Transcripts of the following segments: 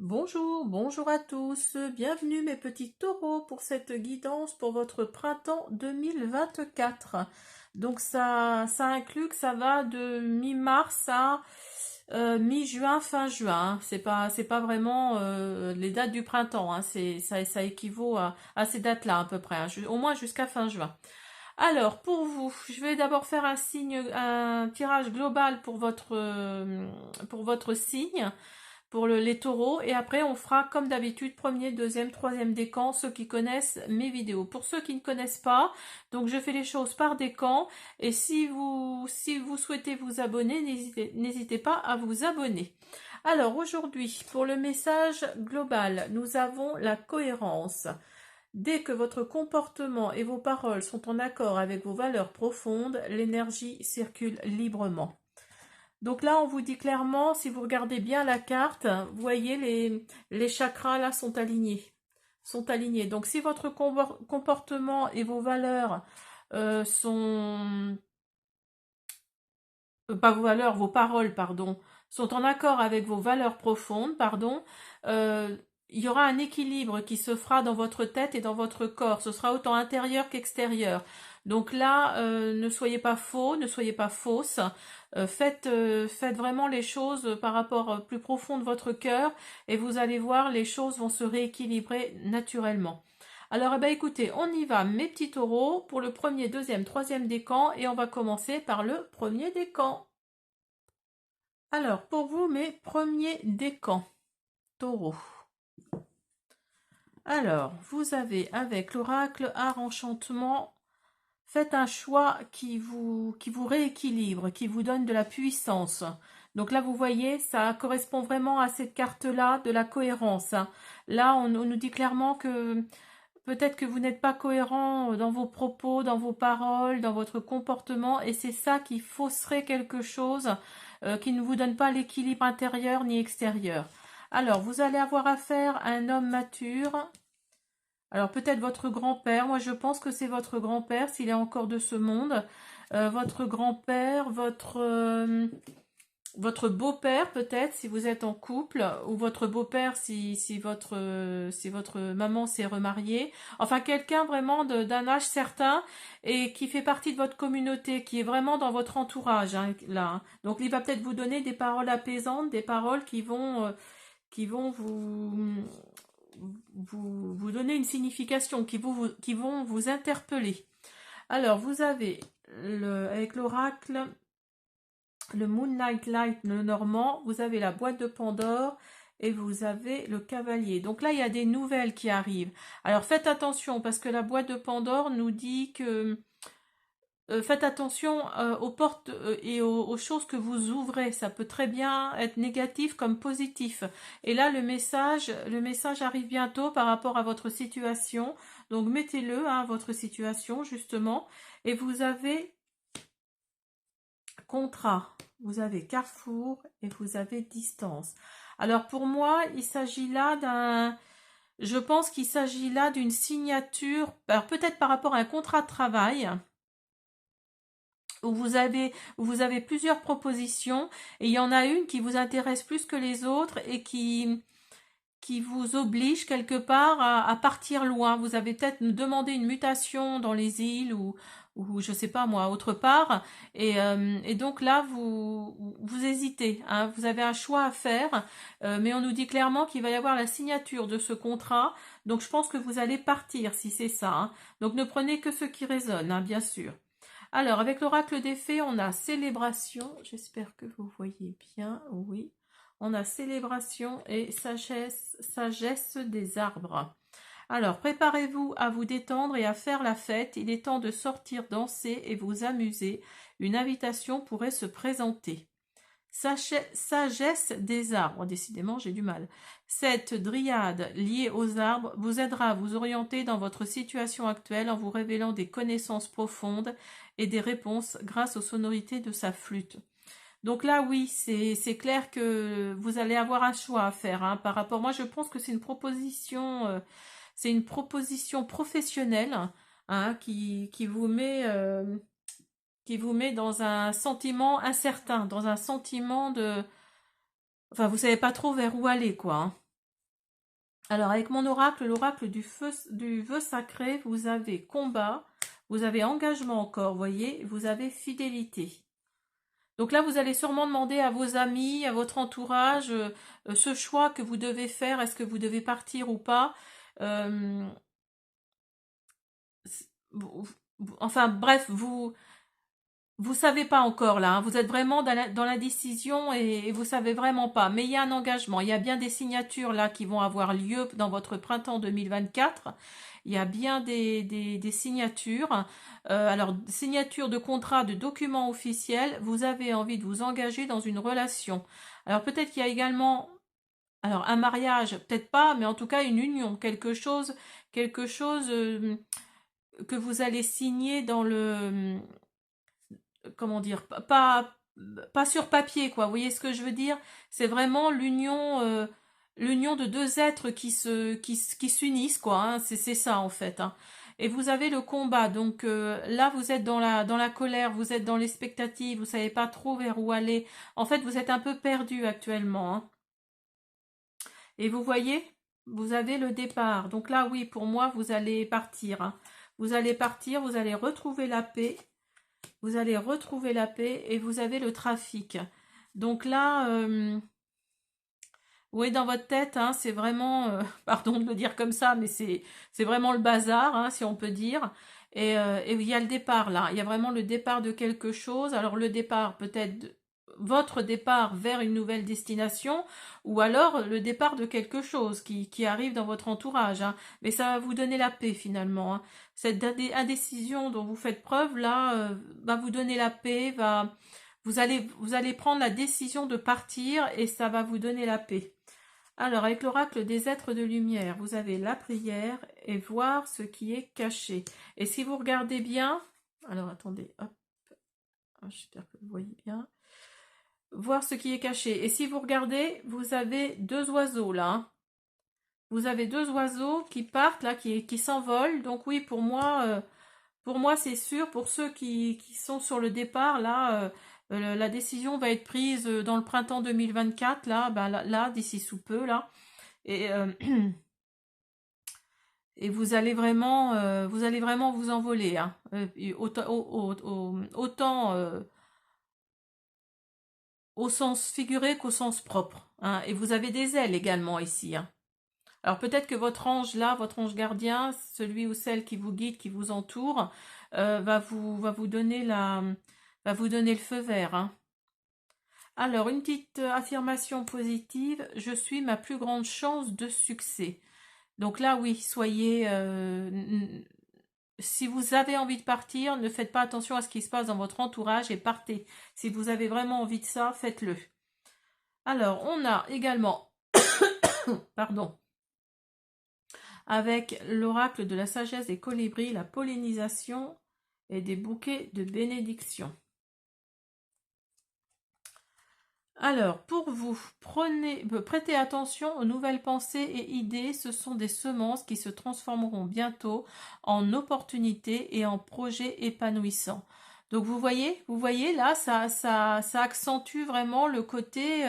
Bonjour, bonjour à tous, bienvenue mes petits taureaux pour cette guidance pour votre printemps 2024. Donc ça inclut que ça va de mi-mars à mi-juin, fin juin, hein. C'est pas vraiment les dates du printemps, hein. Ça équivaut à ces dates-là à peu près, hein, au moins jusqu'à fin juin. Alors, pour vous, je vais d'abord faire un tirage global pour votre signe pour les taureaux. Et après, on fera comme d'habitude, premier, deuxième, troisième décan, ceux qui connaissent mes vidéos. Pour ceux qui ne connaissent pas, donc je fais les choses par décan. Et si vous souhaitez vous abonner, n'hésitez pas à vous abonner. Alors aujourd'hui, pour le message global, nous avons la cohérence. Dès que votre comportement et vos paroles sont en accord avec vos valeurs profondes, l'énergie circule librement. Donc là, on vous dit clairement, si vous regardez bien la carte, vous voyez les chakras là sont alignés. Sont alignés. Donc si votre comportement et vos valeurs sont... pas vos valeurs, vos paroles, pardon, sont en accord avec vos valeurs profondes, pardon, euh, il y aura un équilibre qui se fera dans votre tête et dans votre corps. Ce sera autant intérieur qu'extérieur. Donc là, ne soyez pas faux, ne soyez pas fausse. Faites vraiment les choses par rapport plus profond de votre cœur et vous allez voir, les choses vont se rééquilibrer naturellement. Alors, eh ben, écoutez, on y va, mes petits taureaux, pour le premier, deuxième, troisième décan, et on va commencer par le premier décan. Alors, pour vous, mes premiers décans, taureaux. Alors, vous avez avec l'oracle art enchantement, faites un choix qui vous rééquilibre, qui vous donne de la puissance. Donc là, vous voyez, ça correspond vraiment à cette carte-là de la cohérence, hein. Là, on nous dit clairement que peut-être que vous n'êtes pas cohérent dans vos propos, dans vos paroles, dans votre comportement, et c'est ça qui fausserait quelque chose, qui ne vous donne pas l'équilibre intérieur ni extérieur. Alors, vous allez avoir affaire à un homme mature. Alors, peut-être votre grand-père. Moi, je pense que c'est votre grand-père, s'il est encore de ce monde. Votre grand-père, votre beau-père peut-être si vous êtes en couple, ou votre beau-père si votre maman s'est remariée, enfin quelqu'un vraiment d'un âge certain et qui fait partie de votre communauté, qui est vraiment dans votre entourage, hein, là, hein. Donc il va peut-être vous donner des paroles apaisantes, des paroles qui vont vous donner une signification, qui vont vous interpeller. Alors vous avez avec l'oracle le Moonlight Light, le Normand, vous avez la boîte de Pandore et vous avez le cavalier. Donc là, il y a des nouvelles qui arrivent. Alors faites attention parce que la boîte de Pandore nous dit que faites attention aux portes et aux choses que vous ouvrez. Ça peut très bien être négatif comme positif. Et là, le message arrive bientôt par rapport à votre situation. Donc mettez-le, hein, votre situation justement. Et vous avez contrat, vous avez carrefour et vous avez distance. Alors pour moi, il s'agit là je pense qu'il s'agit là d'une signature, alors peut-être par rapport à un contrat de travail où vous avez plusieurs propositions et il y en a une qui vous intéresse plus que les autres et qui vous oblige quelque part à partir loin. Vous avez peut-être demandé une mutation dans les îles ou je sais pas moi, autre part. Et donc là, vous hésitez, hein. Vous avez un choix à faire, mais on nous dit clairement qu'il va y avoir la signature de ce contrat. Donc je pense que vous allez partir si c'est ça, hein. Donc ne prenez que ce qui résonne, hein, bien sûr. Alors, avec l'oracle des fées, on a célébration. J'espère que vous voyez bien. Oui. On a célébration et sagesse, sagesse des arbres. Alors, préparez-vous à vous détendre et à faire la fête. Il est temps de sortir danser et vous amuser. Une invitation pourrait se présenter. Sagesse des arbres. Décidément, j'ai du mal. Cette dryade liée aux arbres vous aidera à vous orienter dans votre situation actuelle en vous révélant des connaissances profondes et des réponses grâce aux sonorités de sa flûte. Donc là, oui, c'est clair que vous allez avoir un choix à faire, hein, par rapport. Moi, je pense que c'est une proposition professionnelle, hein, qui vous met dans un sentiment incertain, dans un sentiment de, enfin, vous savez pas trop vers où aller, quoi, hein. Alors, avec mon oracle, l'oracle du vœu sacré, vous avez combat, vous avez engagement encore, vous voyez, vous avez fidélité. Donc là, vous allez sûrement demander à vos amis, à votre entourage, ce choix que vous devez faire, est-ce que vous devez partir ou pas. Euh, enfin, bref, vous savez pas encore là, hein. Vous êtes vraiment dans la décision et vous savez vraiment pas. Mais il y a un engagement, il y a bien des signatures là qui vont avoir lieu dans votre printemps 2024. Il y a bien des signatures. Alors, signature de contrat, de documents officiels. Vous avez envie de vous engager dans une relation. Alors peut-être qu'il y a également, alors un mariage, peut-être pas, mais en tout cas une union, quelque chose que vous allez signer dans le, comment dire, pas sur papier, quoi. Vous voyez ce que je veux dire? C'est vraiment l'union de deux êtres qui s'unissent, quoi, hein. C'est ça, en fait, hein. Et vous avez le combat. Donc là, vous êtes dans la colère, vous êtes dans l'expectative, vous savez pas trop vers où aller. En fait, vous êtes un peu perdu actuellement, hein. Et vous voyez, vous avez le départ. Donc là, oui, pour moi, vous allez partir, hein. Vous allez partir, vous allez retrouver la paix. Vous allez retrouver la paix et vous avez le trafic. Donc là, oui, dans votre tête, hein, c'est vraiment, pardon de le dire comme ça, mais c'est vraiment le bazar, hein, si on peut dire. Et il y a le départ là, il y a vraiment le départ de quelque chose. Alors le départ peut-être votre départ vers une nouvelle destination, ou alors le départ de quelque chose qui arrive dans votre entourage, hein. Mais ça va vous donner la paix finalement, hein. Cette indécision dont vous faites preuve là va vous donner la paix, vous allez prendre la décision de partir et ça va vous donner la paix. Alors, avec l'oracle des êtres de lumière, vous avez la prière et voir ce qui est caché. Et si vous regardez bien, alors attendez, hop, j'espère que vous voyez bien, voir ce qui est caché. Et si vous regardez, vous avez deux oiseaux là, hein. Vous avez deux oiseaux qui partent là, qui s'envolent. Donc oui, pour moi c'est sûr, pour ceux qui sont sur le départ là, la décision va être prise dans le printemps 2024 là, ben, là d'ici sous peu là. Et et vous allez vraiment vous envoler, hein. Autant au sens figuré qu'au sens propre, hein. Et vous avez des ailes également ici, hein. Alors peut-être que votre ange là, votre ange gardien, celui ou celle qui vous guide, qui vous entoure, va vous donner va vous donner le feu vert, hein. Alors une petite affirmation positive: je suis ma plus grande chance de succès. Donc là, oui, soyez, si vous avez envie de partir, ne faites pas attention à ce qui se passe dans votre entourage et partez. Si vous avez vraiment envie de ça, faites-le. Alors, on a également, pardon, avec l'oracle de la sagesse des colibris, la pollinisation et des bouquets de bénédiction. Alors, pour vous, prêtez attention aux nouvelles pensées et idées. Ce sont des semences qui se transformeront bientôt en opportunités et en projets épanouissants. Donc, vous voyez là, ça accentue vraiment le côté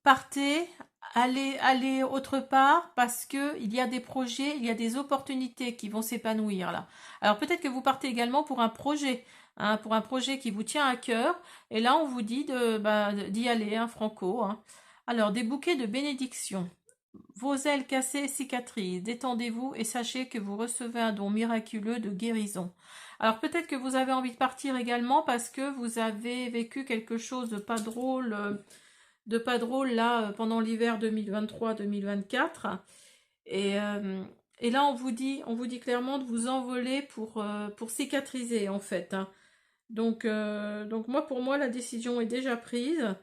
partez, allez autre part parce que il y a des projets, il y a des opportunités qui vont s'épanouir là. Alors peut-être que vous partez également pour un projet, hein, pour un projet qui vous tient à cœur. Et là, on vous dit d'y aller, hein, franco, hein. Alors, des bouquets de bénédiction. Vos ailes cassées cicatrisent, détendez-vous et sachez que vous recevez un don miraculeux de guérison. Alors peut-être que vous avez envie de partir également parce que vous avez vécu quelque chose de pas drôle là pendant l'hiver 2023-2024. Et, euh, et là, on vous dit clairement de vous envoler pour cicatriser en fait, hein. Donc moi, pour moi, la décision est déjà prise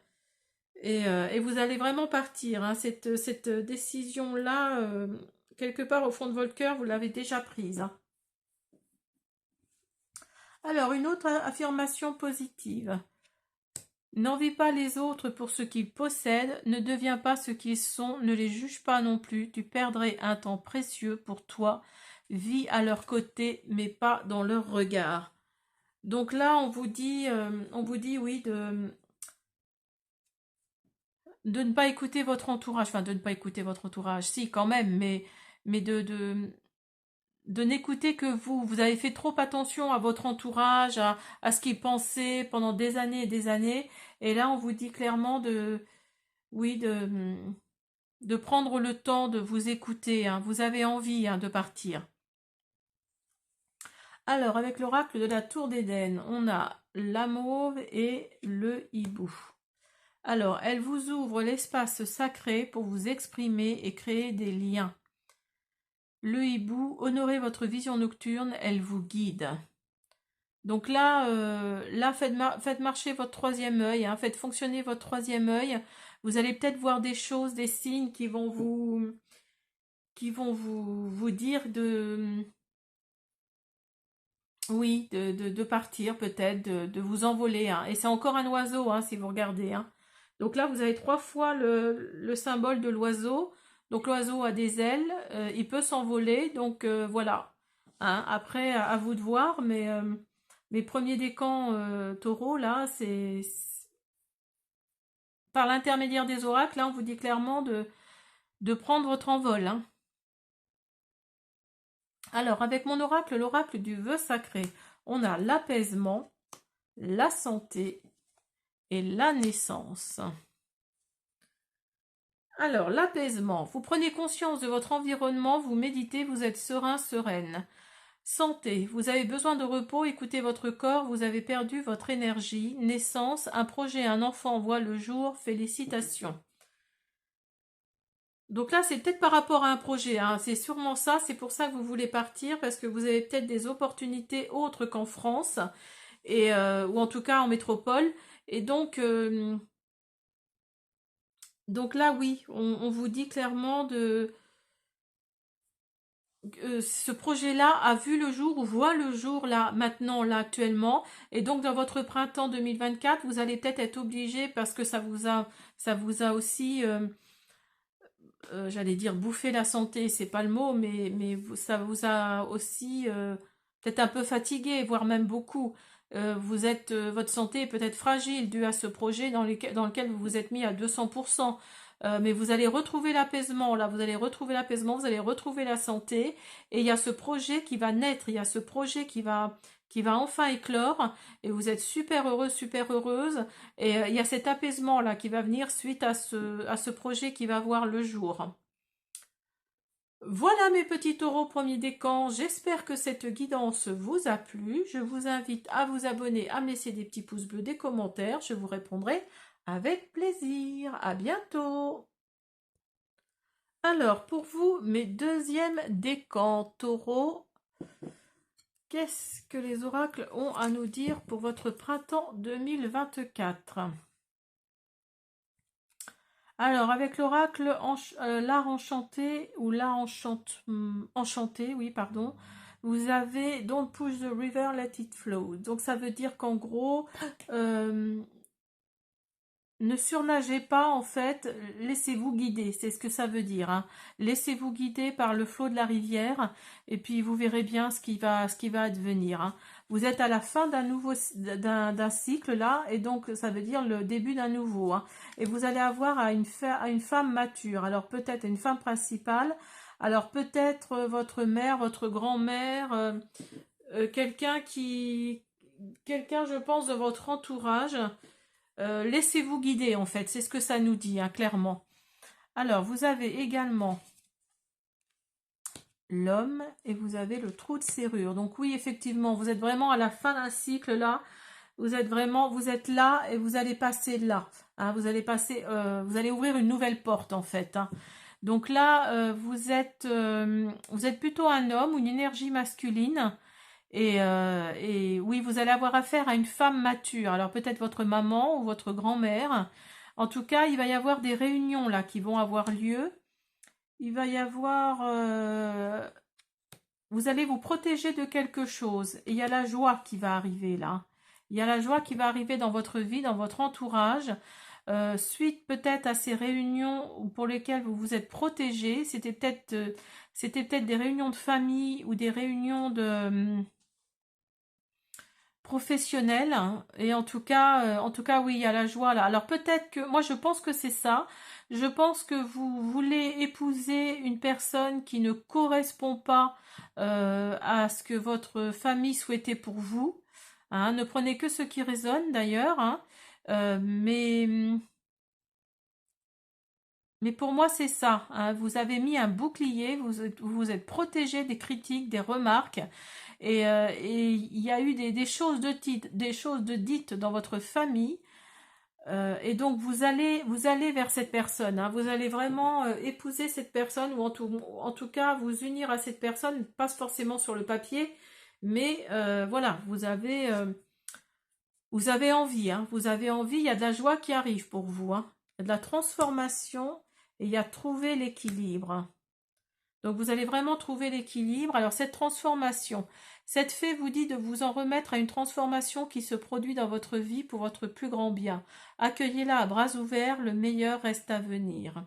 et vous allez vraiment partir, hein. Cette décision-là, quelque part au fond de votre cœur, vous l'avez déjà prise, hein. Alors, une autre affirmation positive. N'envie pas les autres pour ce qu'ils possèdent, ne deviens pas ce qu'ils sont, ne les juge pas non plus, tu perdrais un temps précieux pour toi, vis à leur côté, mais pas dans leur regard. Donc là, on vous dit oui, de ne pas écouter votre entourage, enfin de ne pas écouter votre entourage, si quand même, mais de n'écouter que vous. Vous avez fait trop attention à votre entourage, à ce qu'il pensait pendant des années et des années, et là on vous dit clairement oui, de prendre le temps de vous écouter, hein. Vous avez envie, hein, de partir. Alors, avec l'oracle de la tour d'Éden, on a la mauve et le hibou. Alors, elle vous ouvre l'espace sacré pour vous exprimer et créer des liens. Le hibou, honorez votre vision nocturne, elle vous guide. Donc là, faites marcher votre troisième œil, hein, faites fonctionner votre troisième œil. Vous allez peut-être voir des choses, des signes qui vont vous dire oui, de partir peut-être, de vous envoler, hein. Et c'est encore un oiseau, hein, si vous regardez, hein. Donc là, vous avez 3 fois le symbole de l'oiseau. Donc l'oiseau a des ailes, il peut s'envoler, donc voilà. Hein. Après, à vous de voir, mais mes premiers décans taureaux, là, par l'intermédiaire des oracles, là, on vous dit clairement de prendre votre envol, hein. Alors, avec mon oracle, l'oracle du vœu sacré, on a l'apaisement, la santé et la naissance. Alors, l'apaisement. Vous prenez conscience de votre environnement, vous méditez, vous êtes serein, sereine. Santé. Vous avez besoin de repos, écoutez votre corps, vous avez perdu votre énergie. Naissance. Un projet, un enfant voit le jour. Félicitations. Donc là, c'est peut-être par rapport à un projet, hein. C'est sûrement ça, c'est pour ça que vous voulez partir, parce que vous avez peut-être des opportunités autres qu'en France, ou en tout cas en métropole. Et donc là, oui, on vous dit clairement ce projet-là a vu le jour ou voit le jour là, maintenant, là, actuellement. Et donc, dans votre printemps 2024, vous allez peut-être être obligé, parce que ça vous a aussi, j'allais dire bouffer la santé, c'est pas le mot, mais ça vous a aussi peut-être un peu fatigué, voire même beaucoup. Votre santé est peut-être fragile due à ce projet dans lequel vous vous êtes mis à 200%. Mais vous allez retrouver l'apaisement, là, vous allez retrouver l'apaisement, vous allez retrouver la santé, et il y a ce projet qui va naître, il y a ce projet qui va enfin éclore, et vous êtes super heureux, super heureuse, et il y a cet apaisement là qui va venir suite à ce projet qui va voir le jour. Voilà mes petits taureaux premiers décans, j'espère que cette guidance vous a plu. Je vous invite à vous abonner, à me laisser des petits pouces bleus, des commentaires, je vous répondrai avec plaisir. À bientôt. Alors, pour vous, mes deuxièmes décans taureaux, qu'est-ce que les oracles ont à nous dire pour votre printemps 2024? Alors, avec l'oracle l'art enchanté ou l'art enchanté, oui, pardon, vous avez Don't push the river, let it flow. Donc, ça veut dire qu'en gros, euh, ne surnagez pas, en fait, laissez-vous guider, c'est ce que ça veut dire, hein. Laissez-vous guider par le flot de la rivière, et puis vous verrez bien ce qui va advenir, hein. Vous êtes à la fin d'un cycle là, et donc ça veut dire le début d'un nouveau, hein. Et vous allez avoir à une femme mature, alors peut-être une femme principale, alors peut-être votre mère, votre grand-mère, quelqu'un je pense, de votre entourage. Laissez-vous guider, en fait, c'est ce que ça nous dit, hein, clairement. Alors, vous avez également l'homme et vous avez le trou de serrure. Donc oui, effectivement, vous êtes vraiment à la fin d'un cycle là. Vous êtes là et vous allez passer là, hein. Vous allez ouvrir une nouvelle porte, en fait, hein. Donc là, vous êtes plutôt un homme ou une énergie masculine. Et oui, vous allez avoir affaire à une femme mature. Alors peut-être votre maman ou votre grand-mère. En tout cas, il va y avoir des réunions là qui vont avoir lieu. Il va y avoir... vous allez vous protéger de quelque chose. Et il y a la joie qui va arriver là. Il y a la joie qui va arriver dans votre vie, dans votre entourage. Suite peut-être à ces réunions pour lesquelles vous vous êtes protégé. C'était peut-être des réunions de famille ou des réunions de... professionnel, hein. Et en tout cas, oui, il y a la joie là. Alors peut-être que, moi je pense que c'est ça. Je pense que vous voulez épouser une personne qui ne correspond pas à ce que votre famille souhaitait pour vous. Hein. Ne prenez que ce qui résonne d'ailleurs, hein. Euh, mais mais pour moi, c'est ça, hein. Vous avez mis un bouclier, vous êtes protégé des critiques, des remarques, et il y a eu des choses de dites dans votre famille, et donc vous allez vers cette personne, hein. Vous allez vraiment épouser cette personne, ou en tout cas vous unir à cette personne, pas forcément sur le papier, mais voilà, vous avez envie, hein, vous avez envie, il y a de la joie qui arrive pour vous, hein. Il y a de la transformation et il y a trouver l'équilibre. Donc vous allez vraiment trouver l'équilibre. Alors cette transformation, cette fée vous dit de vous en remettre à une transformation qui se produit dans votre vie pour votre plus grand bien. Accueillez-la à bras ouverts, le meilleur reste à venir.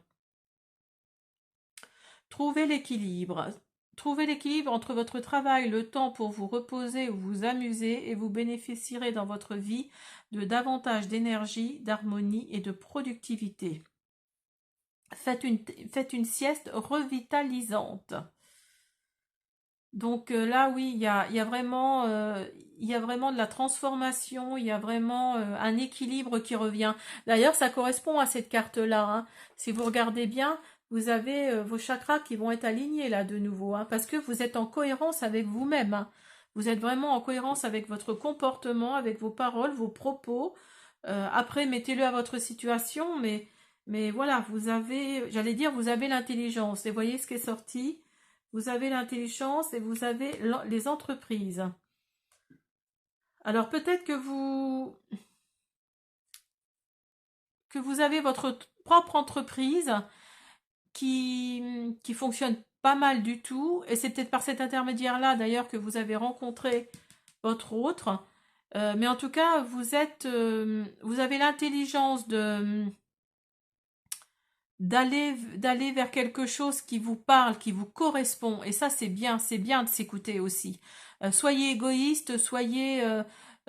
Trouvez l'équilibre. Trouvez l'équilibre entre votre travail, le temps pour vous reposer ou vous amuser, et vous bénéficierez dans votre vie de davantage d'énergie, d'harmonie et de productivité. Faites une sieste revitalisante. Donc là, oui, il y a vraiment de la transformation, il y a vraiment un équilibre qui revient. D'ailleurs, ça correspond à cette carte-là, hein. Si vous regardez bien, vous avez vos chakras qui vont être alignés là de nouveau, hein, parce que vous êtes en cohérence avec vous-même, hein. Vous êtes vraiment en cohérence avec votre comportement, avec vos paroles, vos propos. Après, mettez-le à votre situation, mais voilà, vous avez, j'allais dire, vous avez l'intelligence. Et voyez ce qui est sorti. Vous avez l'intelligence et vous avez les entreprises. Alors peut-être que vous avez votre propre entreprise qui fonctionne pas mal du tout. Et c'est peut-être par cet intermédiaire-là d'ailleurs que vous avez rencontré votre autre. Mais en tout cas, vous avez l'intelligence d'aller vers quelque chose qui vous parle, qui vous correspond. Et ça, c'est bien de s'écouter aussi. Soyez égoïste,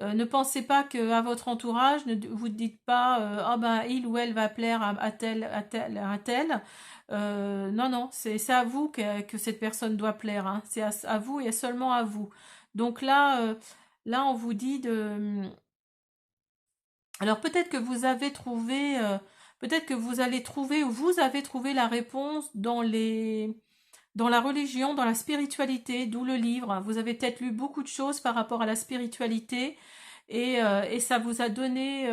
ne pensez pas qu'à votre entourage, ne vous dites pas ah ben il ou elle va plaire à tel, à tel, à tel. Non, non, c'est à vous que cette personne doit plaire, hein. C'est à vous et seulement à vous. Donc là, on vous dit de. Alors peut-être que vous avez trouvé, peut-être que vous allez trouver ou vous avez trouvé la réponse dans la religion, dans la spiritualité, d'où le livre. Vous avez peut-être lu beaucoup de choses par rapport à la spiritualité, et ça vous a donné,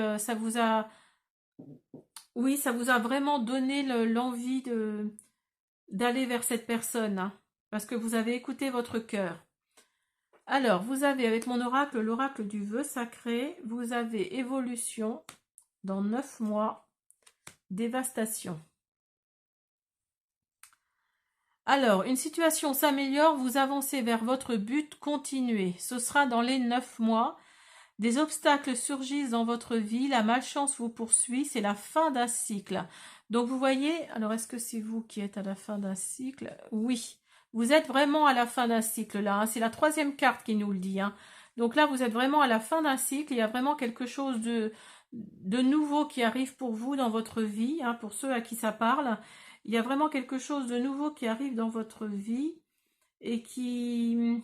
oui, ça vous a vraiment donné l'envie d'aller vers cette personne, hein, parce que vous avez écouté votre cœur. Alors, vous avez avec mon oracle, l'oracle du vœu sacré, vous avez évolution dans 9 mois, dévastation. Alors, une situation s'améliore, vous avancez vers votre but, continuez. Ce sera dans les 9 mois. Des obstacles surgissent dans votre vie, la malchance vous poursuit, c'est la fin d'un cycle. Donc vous voyez, alors est-ce que c'est vous qui êtes à la fin d'un cycle? Oui, vous êtes vraiment à la fin d'un cycle là, hein. C'est la troisième carte qui nous le dit, hein. Donc là, vous êtes vraiment à la fin d'un cycle, il y a vraiment quelque chose de nouveau qui arrive pour vous dans votre vie, hein, pour ceux à qui ça parle. Il y a vraiment quelque chose de nouveau qui arrive dans votre vie et qui...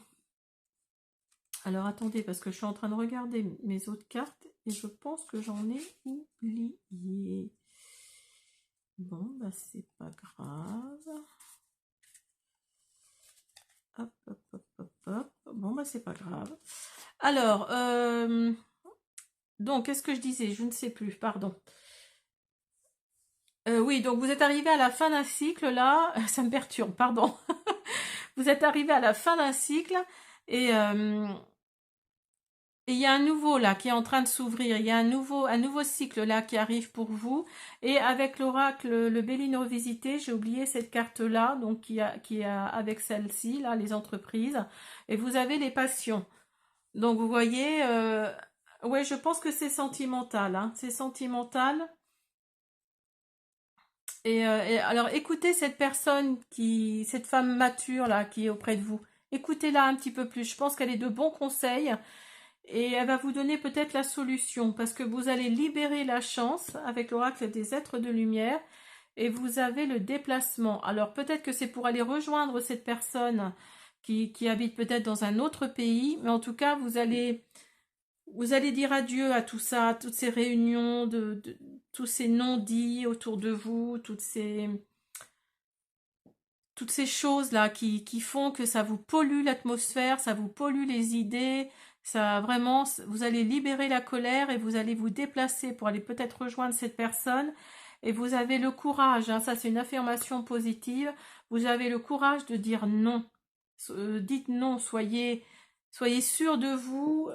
Alors attendez, parce que je suis en train de regarder mes autres cartes et je pense que j'en ai oublié. Bon, bah c'est pas grave. Hop, hop, hop, hop, hop. Bon, bah c'est pas grave. Alors, donc, qu'est-ce que je disais? Je ne sais plus, pardon. Oui, donc vous êtes arrivé à la fin d'un cycle là, ça me perturbe, pardon. Vous êtes arrivé à la fin d'un cycle et il y a un nouveau là qui est en train de s'ouvrir. Il y a un nouveau cycle là qui arrive pour vous. Et avec l'oracle, le Béline revisité, j'ai oublié cette carte-là, donc qui a avec celle-ci, là, les entreprises. Et vous avez les passions. Donc vous voyez, ouais, je pense que c'est sentimental, hein. C'est sentimental. Et alors écoutez cette personne cette femme mature là qui est auprès de vous. Écoutez-la un petit peu plus. Je pense qu'elle est de bons conseils. et elle va vous donner peut-être la solution, parce que vous allez libérer la chance avec l'oracle des êtres de lumière, et vous avez le déplacement. Alors peut-être que c'est pour aller rejoindre cette personne qui habite peut-être dans un autre pays, mais en tout cas, vous allez dire adieu à tout ça, à toutes ces réunions, tous ces non-dits autour de vous, toutes ces choses-là qui font que ça vous pollue l'atmosphère, ça vous pollue les idées, ça vraiment, vous allez libérer la colère et vous allez vous déplacer pour aller peut-être rejoindre cette personne. Et vous avez le courage, hein, ça c'est une affirmation positive, vous avez le courage de dire non. Dites non, soyez sûr de vous.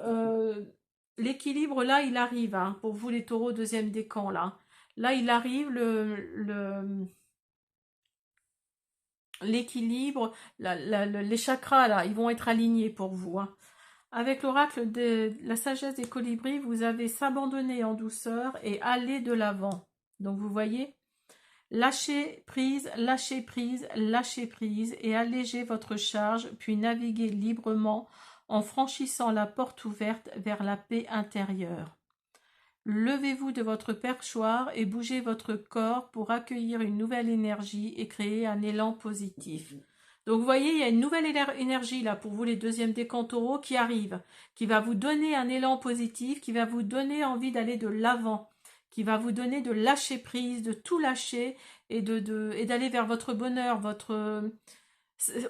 L'équilibre là, il arrive, hein, pour vous les taureaux deuxième décan là. Là, il arrive l'équilibre, les chakras là, ils vont être alignés pour vous, hein. Avec l'oracle de la sagesse des colibris, vous avez s'abandonner en douceur et aller de l'avant. Donc vous voyez, lâchez prise, lâchez prise, lâchez prise et allégez votre charge, puis naviguez librement en franchissant la porte ouverte vers la paix intérieure. Levez-vous de votre perchoir et bougez votre corps pour accueillir une nouvelle énergie et créer un élan positif. Donc vous voyez, il y a une nouvelle énergie là pour vous les deuxièmes décans taureaux qui arrive, qui va vous donner un élan positif, qui va vous donner envie d'aller de l'avant, qui va vous donner de lâcher prise, de tout lâcher et d'aller vers votre bonheur,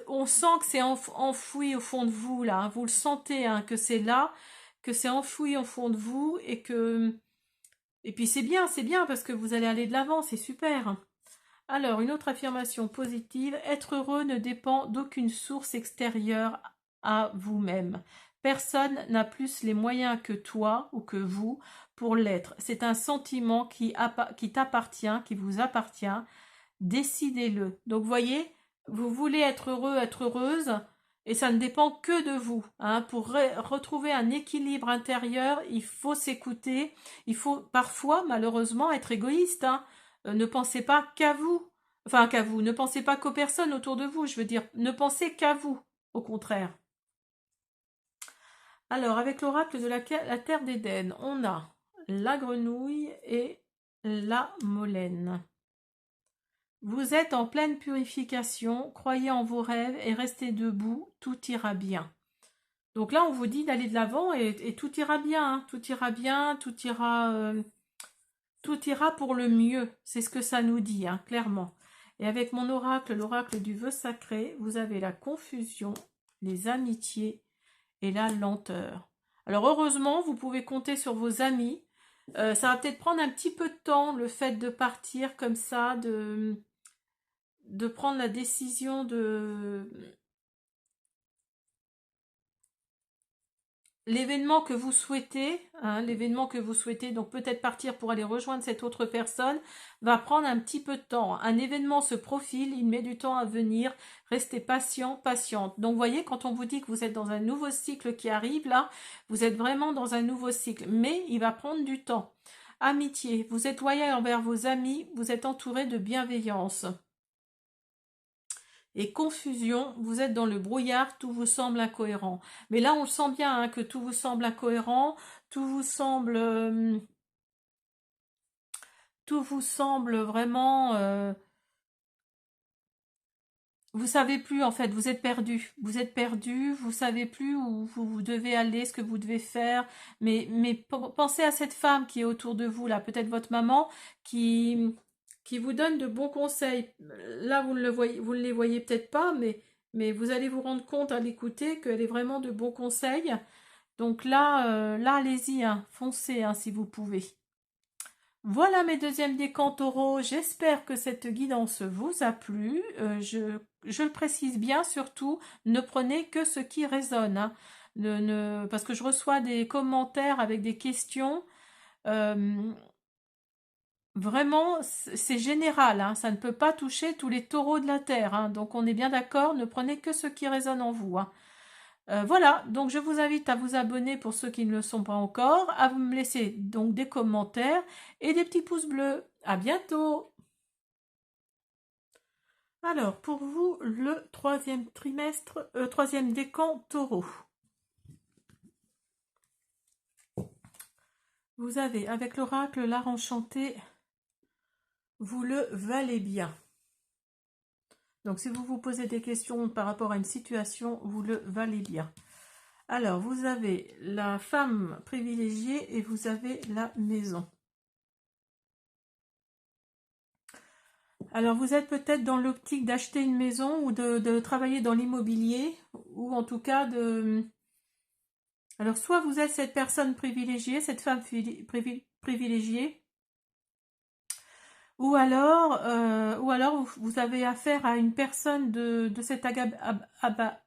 on sent que c'est enfoui au fond de vous là, hein. Vous le sentez, hein, que c'est là, que c'est enfoui au fond de vous et puis c'est bien parce que vous allez aller de l'avant, c'est super. Alors, une autre affirmation positive, être heureux ne dépend d'aucune source extérieure à vous-même. Personne n'a plus les moyens que toi ou que vous pour l'être. C'est un sentiment qui t'appartient, qui vous appartient. Décidez-le. Donc, vous voyez, vous voulez être heureux, être heureuse, et ça ne dépend que de vous, hein. Pour retrouver un équilibre intérieur, il faut s'écouter. Il faut parfois, malheureusement, être égoïste, hein. Ne pensez pas qu'à vous. Enfin, qu'à vous. Ne pensez pas qu'aux personnes autour de vous. Je veux dire, ne pensez qu'à vous, au contraire. Alors, avec l'oracle de la terre d'Éden, on a la grenouille et la molène. Vous êtes en pleine purification, croyez en vos rêves et restez debout, tout ira bien. Donc là, on vous dit d'aller de l'avant et tout ira bien, hein. Tout ira bien, tout ira pour le mieux. C'est ce que ça nous dit, hein, clairement. Et avec mon oracle, l'oracle du vœu sacré, vous avez la confusion, les amitiés et la lenteur. Alors heureusement, vous pouvez compter sur vos amis. Ça va peut-être prendre un petit peu de temps, le fait de partir comme ça, de prendre la décision de l'événement que vous souhaitez, hein, l'événement que vous souhaitez, donc peut-être partir pour aller rejoindre cette autre personne, va prendre un petit peu de temps. Un événement se profile, il met du temps à venir, restez patient, patiente. Donc vous voyez, quand on vous dit que vous êtes dans un nouveau cycle qui arrive, là, vous êtes vraiment dans un nouveau cycle, mais il va prendre du temps. Amitié, vous êtes loyal envers vos amis, vous êtes entouré de bienveillance. Et confusion, vous êtes dans le brouillard, tout vous semble incohérent. Mais là, on le sent bien, hein, que tout vous semble incohérent, tout vous semble vraiment, vous savez plus en fait, vous êtes perdu, vous savez plus où vous devez aller, ce que vous devez faire. Mais pensez à cette femme qui est autour de vous là, peut-être votre maman qui vous donne de bons conseils. Là, vous ne les voyez peut-être pas, mais vous allez vous rendre compte à l'écouter qu'elle est vraiment de bons conseils. Donc là, allez-y, hein, foncez, hein, si vous pouvez. Voilà mes deuxièmes décans taureaux, j'espère que cette guidance vous a plu. Je le précise bien, surtout, ne prenez que ce qui résonne, hein. Parce que je reçois des commentaires avec des questions. euh, Vraiment, c'est général, hein, ça ne peut pas toucher tous les taureaux de la terre, hein, donc on est bien d'accord, ne prenez que ce qui résonne en vous, hein. Voilà, donc je vous invite à vous abonner pour ceux qui ne le sont pas encore, à vous me laisser donc des commentaires et des petits pouces bleus. À bientôt. Alors, pour vous, le troisième trimestre, troisième décan taureau. Vous avez, avec l'oracle, l'art enchanté, vous le valez bien. Donc, si vous vous posez des questions par rapport à une situation, vous le valez bien. Alors, vous avez la femme privilégiée et vous avez la maison. Alors, vous êtes peut-être dans l'optique d'acheter une maison ou de travailler dans l'immobilier, ou en tout cas de... Alors, soit vous êtes cette personne privilégiée, cette femme privilégiée, ou alors vous avez affaire à une personne de cette oh,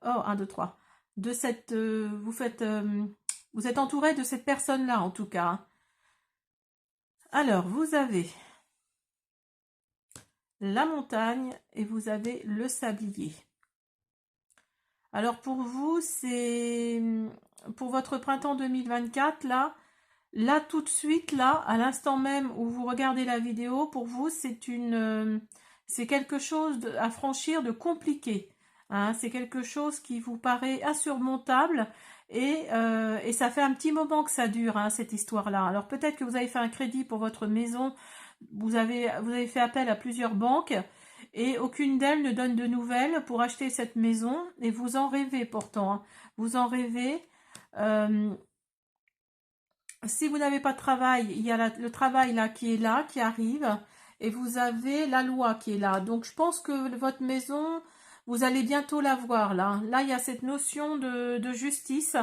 1, 2, 3. De cette, vous êtes entouré de cette personne-là, en tout cas. Alors, vous avez la montagne et vous avez le sablier. Alors, pour vous, c'est pour votre printemps 2024, là, tout de suite, là, à l'instant même où vous regardez la vidéo, pour vous, c'est quelque chose à franchir de compliqué. Hein. C'est quelque chose qui vous paraît insurmontable et ça fait un petit moment que ça dure, hein, cette histoire-là. Alors peut-être que vous avez fait un crédit pour votre maison, vous avez fait appel à plusieurs banques et aucune d'elles ne donne de nouvelles pour acheter cette maison et vous en rêvez pourtant. Hein. Vous en rêvez. Euh, si vous n'avez pas de travail, il y a le travail là, qui arrive, et vous avez la loi qui est là. Donc je pense que votre maison, vous allez bientôt la voir là. Là, il y a cette notion de justice.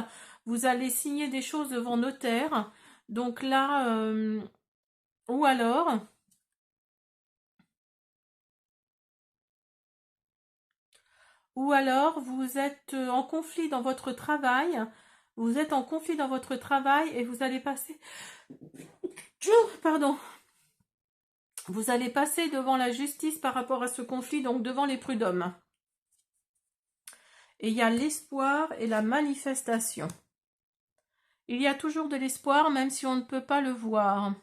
Vous allez signer des choses devant notaire. Donc là, ou alors, vous êtes en conflit dans votre travail. Vous êtes en conflit dans votre travail et vous allez passer, pardon, vous allez passer devant la justice par rapport à ce conflit, donc devant les prud'hommes. Et il y a l'espoir et la manifestation. Il y a toujours de l'espoir, même si on ne peut pas le voir.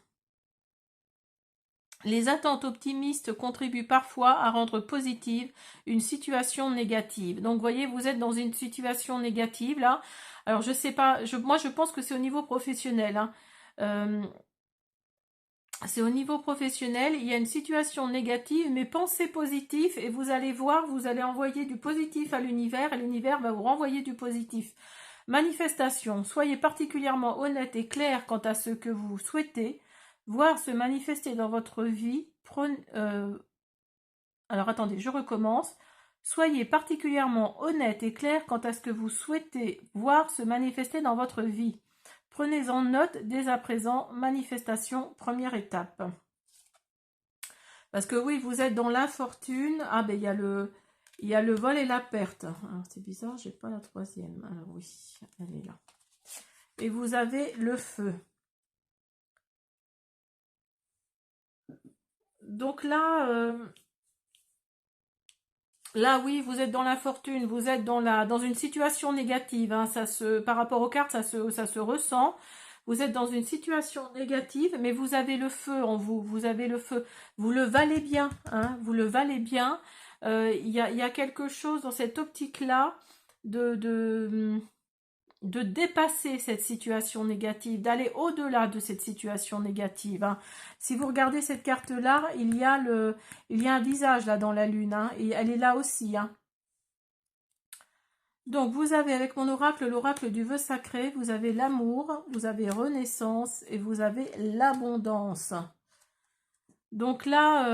Les attentes optimistes contribuent parfois à rendre positive une situation négative. Donc, vous voyez, vous êtes dans une situation négative, là. Alors, je sais pas, moi, je pense que c'est au niveau professionnel. Hein. C'est au niveau professionnel, il y a une situation négative, mais pensez positif et vous allez voir, vous allez envoyer du positif à l'univers et l'univers va vous renvoyer du positif. Manifestation, soyez particulièrement honnête et clair quant à ce que vous souhaitez voir se manifester dans votre vie. Alors attendez, je recommence. Soyez particulièrement honnête et clair quant à ce que vous souhaitez voir se manifester dans votre vie. Prenez-en note dès à présent, manifestation, première étape. Parce que oui, vous êtes dans l'infortune. Ah ben il y a le vol et la perte. Alors c'est bizarre, j'ai pas la troisième. Alors oui, elle est là. Et vous avez le feu. Donc là oui, vous êtes dans l'infortune, vous êtes dans une situation négative. Hein, par rapport aux cartes, ça se ressent. Vous êtes dans une situation négative, mais vous avez le feu en vous. Vous avez le feu. Vous le valez bien. Hein, vous le valez bien. Il y a quelque chose dans cette optique-là de dépasser cette situation négative, d'aller au-delà de cette situation négative. Hein. Si vous regardez cette carte-là, il y a un visage là dans la lune, hein, et elle est là aussi. Hein. Donc vous avez avec mon oracle, l'oracle du vœu sacré, vous avez l'amour, vous avez renaissance et vous avez l'abondance. Donc là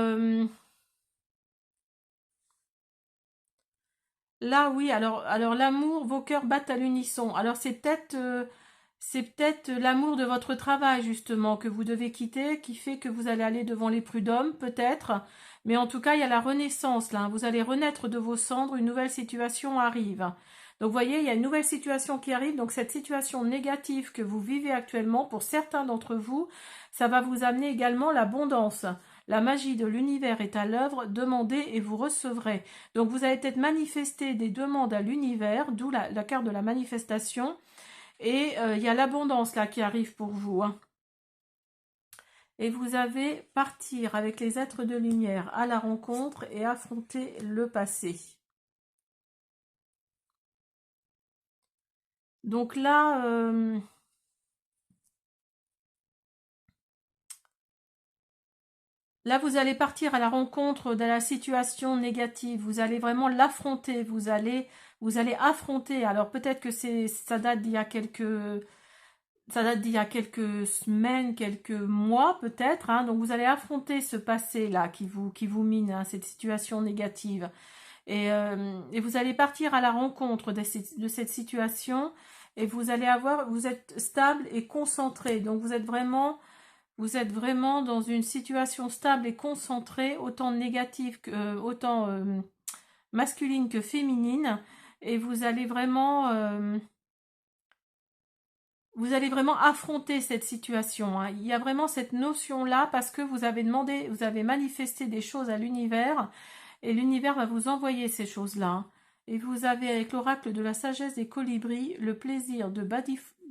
oui, alors l'amour, vos cœurs battent à l'unisson. Alors c'est peut-être l'amour de votre travail, justement, que vous devez quitter, qui fait que vous allez aller devant les prud'hommes, peut-être. Mais en tout cas, il y a la renaissance, là. Vous allez renaître de vos cendres, une nouvelle situation arrive. Donc, vous voyez, il y a une nouvelle situation qui arrive. Donc, cette situation négative que vous vivez actuellement, pour certains d'entre vous, ça va vous amener également l'abondance. La magie de l'univers est à l'œuvre, demandez et vous recevrez. Donc, vous allez peut-être manifester des demandes à l'univers, d'où la carte de la manifestation. Et il y a l'abondance là qui arrive pour vous. Hein. Et vous avez partir avec les êtres de lumière à la rencontre et affronter le passé. Donc là, Là, vous allez partir à la rencontre de la situation négative. Vous allez vraiment l'affronter. Vous allez affronter. Alors peut-être que ça date d'il y a quelques semaines, quelques mois peut-être, hein. Donc vous allez affronter ce passé-là qui vous mine, hein, cette situation négative. Et vous allez partir à la rencontre de cette situation et vous êtes stable et concentré. Donc vous êtes vraiment dans une situation stable et concentrée, autant négative autant masculine que féminine. Et vous allez vraiment affronter cette situation, hein. Il y a vraiment cette notion-là parce que vous avez manifesté des choses à l'univers et l'univers va vous envoyer ces choses-là, hein. Et vous avez avec l'oracle de la sagesse des colibris le plaisir de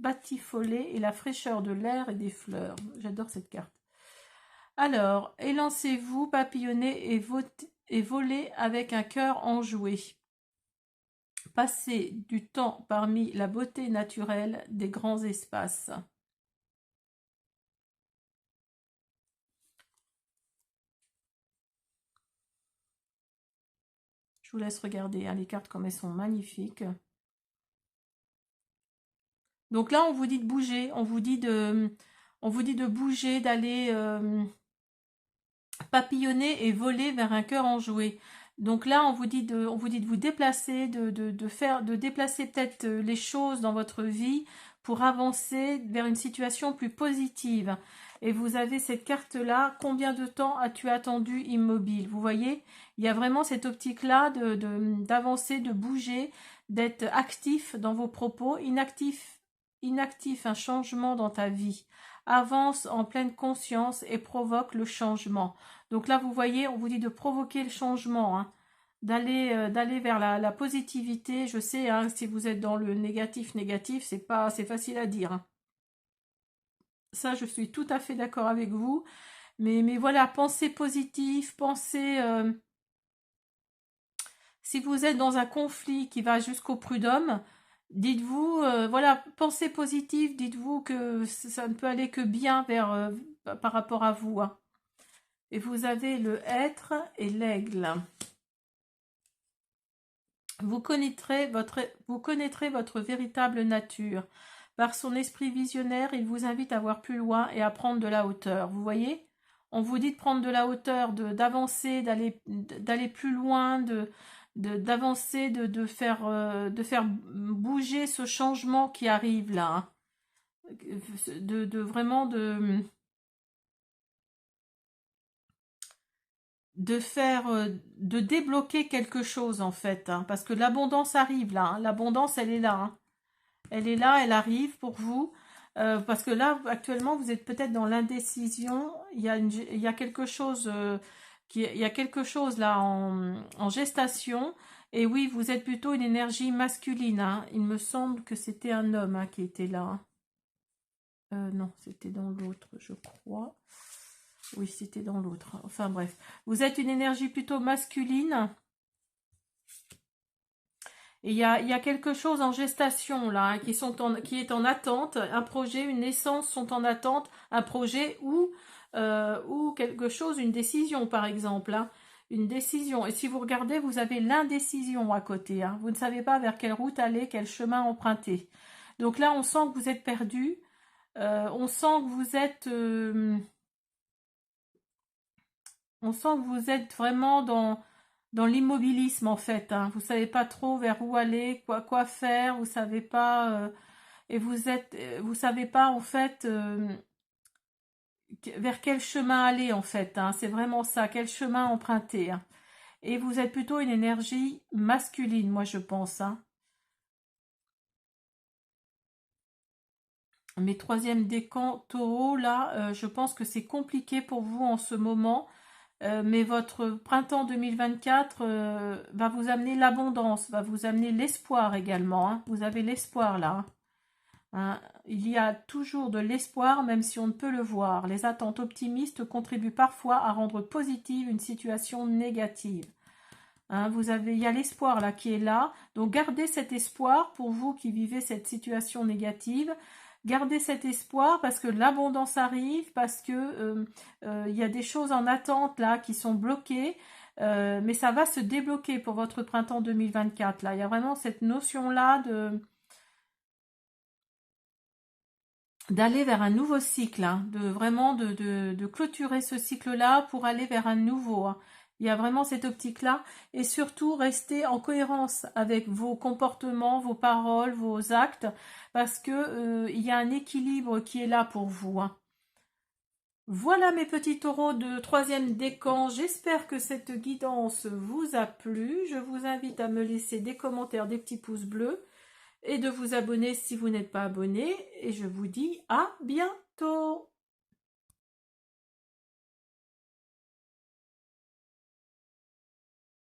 batifoler et la fraîcheur de l'air et des fleurs. J'adore cette carte. Alors, élancez-vous, papillonnez et volez avec un cœur enjoué. Passez du temps parmi la beauté naturelle des grands espaces. Je vous laisse regarder, hein, les cartes comme elles sont magnifiques. Donc là, on vous dit de bouger, on vous dit de bouger, d'aller papillonner et voler vers un cœur enjoué. Donc là, on vous dit de vous déplacer, de déplacer peut-être les choses dans votre vie pour avancer vers une situation plus positive. Et vous avez cette carte-là. Combien de temps as-tu attendu immobile? Vous voyez, il y a vraiment cette optique-là d'avancer, de bouger, d'être actif dans vos propos, inactif, un changement dans ta vie. Avance en pleine conscience et provoque le changement. Donc là, vous voyez, on vous dit de provoquer le changement, hein, d'aller vers la positivité. Je sais, hein, si vous êtes dans le négatif, c'est facile à dire, hein. Ça, je suis tout à fait d'accord avec vous. Mais voilà, pensez positif, si vous êtes dans un conflit qui va jusqu'au prud'homme, dites-vous, voilà, pensez positif, dites-vous que ça ne peut aller que bien par rapport à vous, hein. Et vous avez le être et l'aigle. Vous connaîtrez votre véritable nature. Par son esprit visionnaire, il vous invite à voir plus loin et à prendre de la hauteur. Vous voyez? On vous dit de prendre de la hauteur, d'avancer, d'aller plus loin, d'avancer, de faire bouger ce changement qui arrive là, hein. Vraiment de débloquer quelque chose en fait, hein, parce que l'abondance arrive là, hein. L'abondance elle est là, hein. Elle est là, elle arrive pour vous, parce que là actuellement vous êtes peut-être dans l'indécision. Il y a quelque chose il y a quelque chose là en gestation. Et oui, vous êtes plutôt une énergie masculine, hein. Il me semble que c'était un homme, hein, qui était là, hein. Non, c'était dans l'autre, je crois. Oui, c'était dans l'autre. Enfin bref, vous êtes une énergie plutôt masculine. Et il y a quelque chose en gestation là, hein, qui est en attente. Un projet, une naissance sont en attente. Un projet ou quelque chose, une décision par exemple, hein. Une décision. Et si vous regardez, vous avez l'indécision à côté, hein. Vous ne savez pas vers quelle route aller, quel chemin emprunter. Donc là, on sent que vous êtes perdu. On sent que vous êtes vraiment dans l'immobilisme en fait, hein. Vous savez pas trop vers où aller, quoi faire, vous savez pas, et vous savez pas en fait vers quel chemin aller en fait, hein. C'est vraiment ça, quel chemin emprunter, hein. Et vous êtes plutôt une énergie masculine, moi je pense, hein. Mes troisième décan taureau là, je pense que c'est compliqué pour vous en ce moment. Mais votre printemps 2024 va vous amener l'abondance, va vous amener l'espoir également, hein. Vous avez l'espoir là, hein. Il y a toujours de l'espoir même si on ne peut le voir. Les attentes optimistes contribuent parfois à rendre positive une situation négative, hein. Il y a l'espoir là qui est là. Donc gardez cet espoir pour vous qui vivez cette situation négative. Gardez cet espoir parce que l'abondance arrive, parce que il y a des choses en attente là qui sont bloquées, mais ça va se débloquer pour votre printemps 2024. Là, il y a vraiment cette notion-là de d'aller vers un nouveau cycle, hein, de vraiment de clôturer ce cycle-là pour aller vers un nouveau, hein. Il y a vraiment cette optique-là et surtout rester en cohérence avec vos comportements, vos paroles, vos actes parce que il y a un équilibre qui est là pour vous, hein. Voilà mes petits taureaux de troisième décan, j'espère que cette guidance vous a plu. Je vous invite à me laisser des commentaires, des petits pouces bleus et de vous abonner si vous n'êtes pas abonné. Et je vous dis à bientôt.